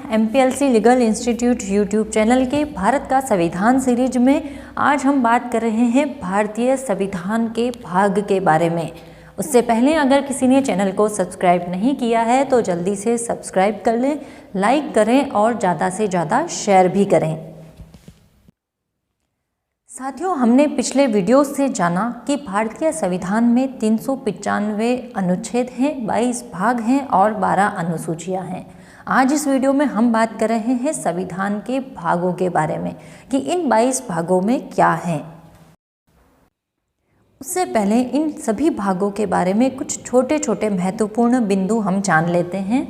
एमपीएलसी legal institute YouTube channel के भारत का संविधान सीरीज में आज हम बात कर रहे हैं भारतीय संविधान के भाग के बारे में। उससे पहले अगर किसी ने चैनल को सब्सक्राइब नहीं किया है तो जल्दी से सब्सक्राइब कर लें, लाइक करें और ज़्यादा से ज़्यादा शेयर भी करें। साथियों, हमने पिछले वीडियो से जाना कि भारतीय संविधान में 395 अनुच्छेद हैं, 22 भाग हैं और 12 अनुसूचियां हैं। आज इस वीडियो में हम बात कर रहे हैं संविधान के भागों के बारे में कि इन 22 भागों में क्या है। उससे पहले इन सभी भागों के बारे में कुछ छोटे छोटे महत्वपूर्ण बिंदु हम जान लेते हैं।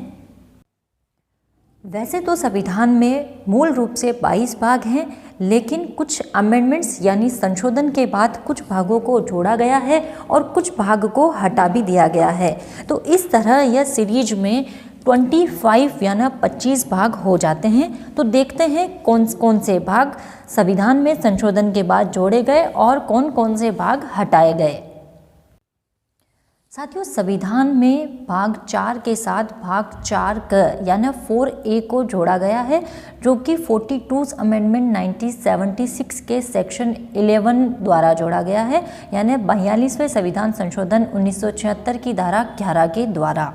वैसे तो संविधान में मूल रूप से 22 भाग हैं, लेकिन कुछ अमेंडमेंट्स यानी संशोधन के बाद कुछ भागों को जोड़ा गया है और कुछ भाग को हटा भी दिया गया है। तो इस तरह यह सीरीज में 25 यानी 25 भाग हो जाते हैं। तो देखते हैं कौन कौन से भाग संविधान में संशोधन के बाद जोड़े गए और कौन कौन से भाग हटाए गए। साथियों, संविधान में भाग 4 के साथ भाग 4 क यानी 4A को जोड़ा गया है, जो कि 42 अमेंडमेंट 1976 के सेक्शन 11 द्वारा जोड़ा गया है, यानी 42वें संविधान संशोधन 1976 की धारा 11 के द्वारा।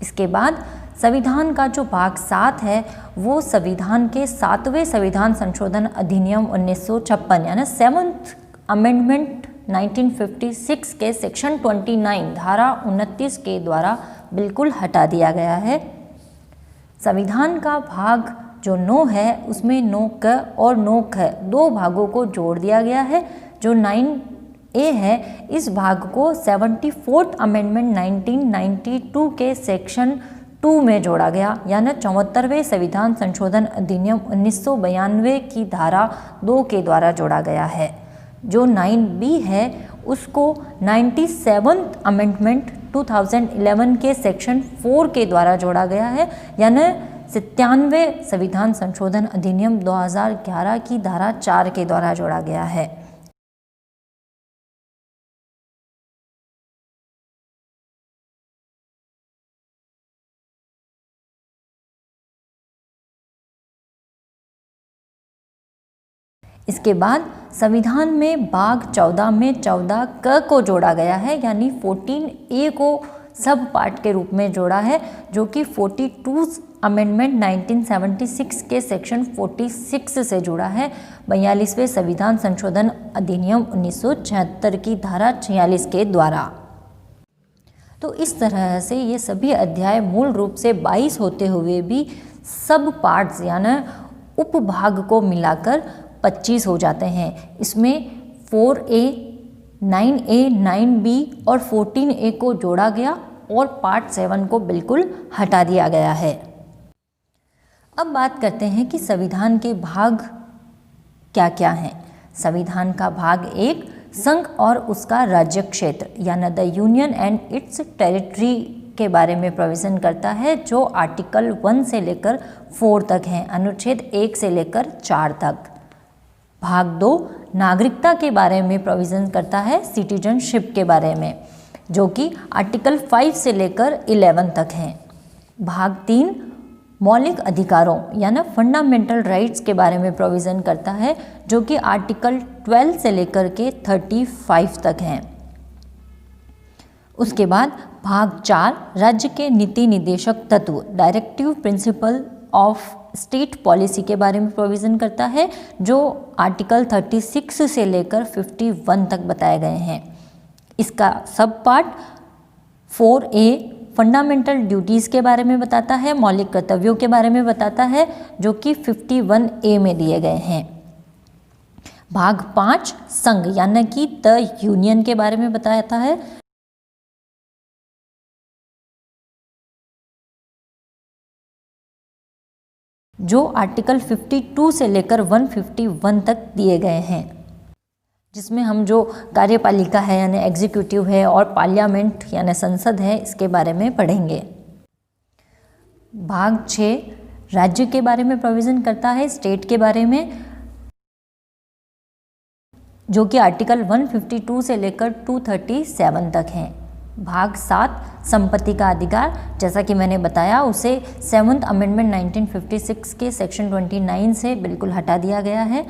इसके बाद संविधान का जो भाग 7 है वो संविधान के 7वें संविधान संशोधन अधिनियम 1956 यानी 7th अमेंडमेंट 1956 के सेक्शन 29 धारा 29 के द्वारा बिल्कुल हटा दिया गया है। संविधान का भाग जो 9 है उसमें 9 क और 9 ख दो भागों को जोड़ दिया गया है। जो 9A है इस भाग को 74th अमेंडमेंट 1992 के सेक्शन 2 में जोड़ा गया, यानी 74वें संविधान संशोधन अधिनियम 1992 की धारा 2 के द्वारा जोड़ा गया है। जो 9B है उसको 97th अमेंडमेंट 2011 के सेक्शन 4 के द्वारा जोड़ा गया है, यानी 97वें संविधान संशोधन अधिनियम 2011 की धारा 4 के द्वारा जोड़ा गया है। इसके बाद संविधान में भाग 14 में 14 क को जोड़ा गया है, यानी 14A को सब पार्ट के रूप में जोड़ा है, जो कि 42 अमेंडमेंट 1976 के सेक्शन 46 से जुड़ा है 42वें संविधान संशोधन अधिनियम 1976 की धारा 46 के द्वारा। तो इस तरह से ये सभी अध्याय मूल रूप से 22 होते हुए भी सब पार्ट्स यानी उपभाग को मिलाकर 25 हो जाते हैं। इसमें 4A, 9A, 9B और 14A को जोड़ा गया और पार्ट 7 को बिल्कुल हटा दिया गया है। अब बात करते हैं कि संविधान के भाग क्या क्या हैं। संविधान का भाग 1 संघ और उसका राज्य क्षेत्र यानी the union and it's territory के बारे में प्रोविज़न करता है, जो आर्टिकल 1 से लेकर 4 तक हैं, अनुच्छेद 1 से लेकर 4 तक। भाग 2 नागरिकता के बारे में प्रोविज़न करता है, सिटीजनशिप के बारे में, जो कि आर्टिकल 5 से लेकर 11 तक हैं। भाग 3 मौलिक अधिकारों यानी फंडामेंटल राइट्स के बारे में प्रोविज़न करता है, जो कि आर्टिकल 12 से लेकर के 35 तक हैं। उसके बाद भाग 4 राज्य के नीति निदेशक तत्व directive principle of state policy के बारे में प्रोविज़न करता है, जो आर्टिकल 36 से लेकर 51 तक बताए गए हैं। इसका सब पार्ट 4A फंडामेंटल ड्यूटीज़ के बारे में बताता है, मौलिक कर्तव्यों के बारे में बताता है, जो कि 51A में दिए गए हैं। भाग 5 संघ यानी कि द यूनियन के बारे में बताता है, जो आर्टिकल 52 से लेकर 151 तक दिए गए हैं, जिसमें हम जो कार्यपालिका है यानी एग्जीक्यूटिव है और पार्लियामेंट यानी संसद है इसके बारे में पढ़ेंगे। भाग 6 राज्य के बारे में प्रोविज़न करता है, स्टेट के बारे में, जो कि आर्टिकल 152 से लेकर 237 तक हैं। भाग 7 संपत्ति का अधिकार, जैसा कि मैंने बताया उसे 7th अमेंडमेंट 1956 के सेक्शन 29 से बिल्कुल हटा दिया गया है।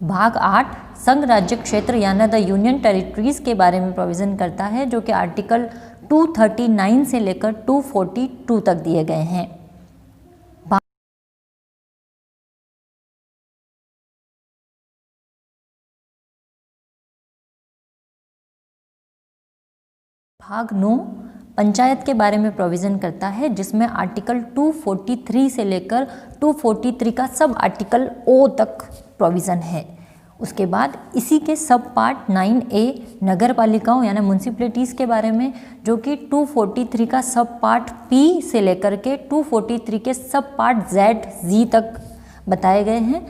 भाग 8 संघ राज्य क्षेत्र यानी द यूनियन टेरिटरीज के बारे में प्रोविज़न करता है, जो कि आर्टिकल 239 से लेकर 242 तक दिए गए हैं। भाग 9 पंचायत के बारे में प्रोविज़न करता है, जिसमें आर्टिकल 243 से लेकर 243 का सब आर्टिकल ओ तक प्रोविज़न है। उसके बाद इसी के सब पार्ट 9A नगर पालिकाओं यानी म्यूनसिपैलिटीज़ के बारे में, जो कि 243 का सब पार्ट पी से लेकर के 243 के सब पार्ट Z तक बताए गए हैं।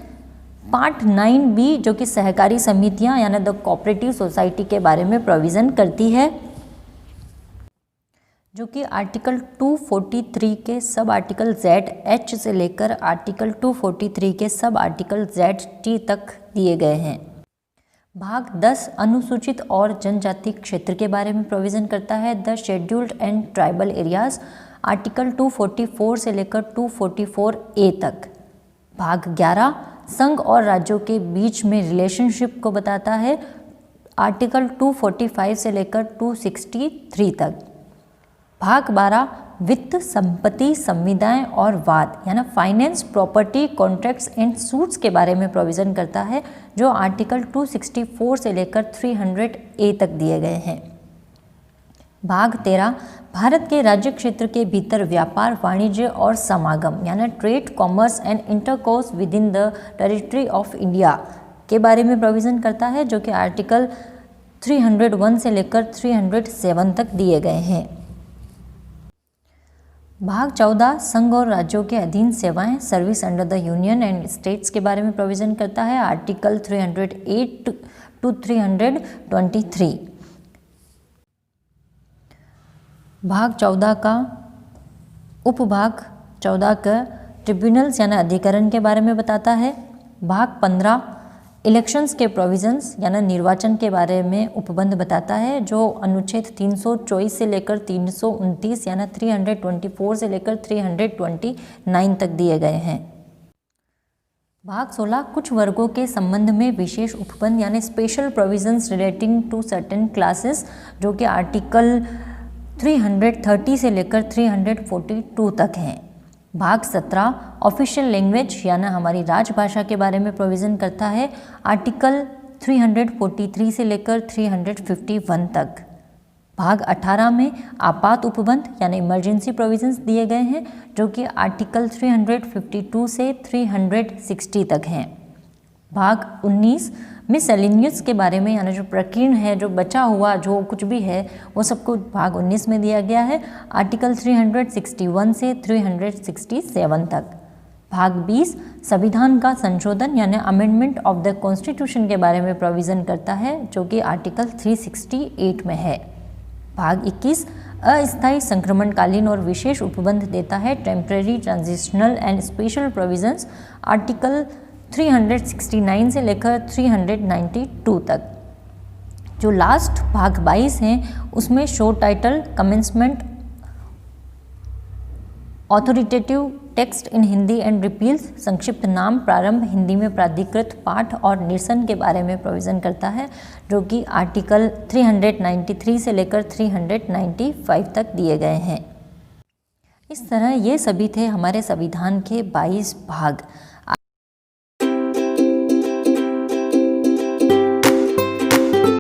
पार्ट 9B जो कि सहकारी समितियां यानी द कोऑपरेटिव सोसाइटी के बारे में प्रोविज़न करती है, जो कि आर्टिकल 243 के सब आर्टिकल ZH से लेकर आर्टिकल 243 के सब आर्टिकल ZT तक दिए गए हैं। भाग 10 अनुसूचित और जनजाति क्षेत्र के बारे में प्रोविज़न करता है, the scheduled and tribal areas, article 244 से लेकर 244A तक। भाग 11 संघ और राज्यों के बीच में रिलेशनशिप को बताता है, आर्टिकल 245 से लेकर 263 तक। भाग 12 वित्त, संपत्ति, संविदाएं और वाद यानी finance, property, contracts and suits के बारे में प्रोविज़न करता है, जो आर्टिकल 264 से लेकर 300A तक दिए गए हैं। भाग 13 भारत के राज्य क्षेत्र के भीतर व्यापार, वाणिज्य और समागम यानी trade, commerce and intercourse with in the territory of India के बारे में प्रोविज़न करता है, जो कि आर्टिकल 301 से लेकर 307 तक दिए गए हैं। भाग 14 संघ और राज्यों के अधीन सेवाएं, service under the union and states के बारे में प्रोविज़न करता है, आर्टिकल 308 टू 323। भाग 14 का उपभाग 14 का ट्रिब्यूनल्स यानी अधिकरण के बारे में बताता है। भाग 15 इलेक्शंस के प्रोविजंस यानी निर्वाचन के बारे में उपबंध बताता है, जो अनुच्छेद 324 से लेकर 329 यानी 324 से लेकर 329 तक दिए गए हैं। भाग 16 कुछ वर्गों के संबंध में विशेष उपबंध यानी special provisions relating to certain classes, जो कि आर्टिकल 330 से लेकर 342 तक हैं। भाग 17 ऑफिशियल लैंग्वेज यानी हमारी राजभाषा के बारे में प्रोविज़न करता है, आर्टिकल 343 से लेकर 351 तक। भाग 18 में आपात उपबंध यानी इमरजेंसी प्रोविजंस दिए गए हैं, जो कि आर्टिकल 352 से 360 तक हैं। भाग 19 मिसलेनियस के बारे में यानी जो प्रकीर्ण है, जो बचा हुआ जो कुछ भी है वो सबको भाग 19 में दिया गया है, आर्टिकल 361 से 367 तक। भाग 20 संविधान का संशोधन यानी अमेंडमेंट ऑफ द कॉन्स्टिट्यूशन के बारे में प्रोविज़न करता है, जो कि आर्टिकल 368 में है। भाग 21 अस्थायी संक्रमणकालीन और विशेष उपबंध देता है, temporary, transitional and special provisions, article 369 से लेकर 392 तक। जो लास्ट भाग 22 हैं उसमें शो title, commencement, authoritative text in Hindi and repeals, संक्षिप्त नाम, प्रारंभ, हिंदी में प्राधिकृत पाठ और निरसन के बारे में प्रोविज़न करता है, जो कि आर्टिकल 393 से लेकर 395 तक दिए गए हैं। इस तरह ये सभी थे हमारे संविधान के 22 भाग।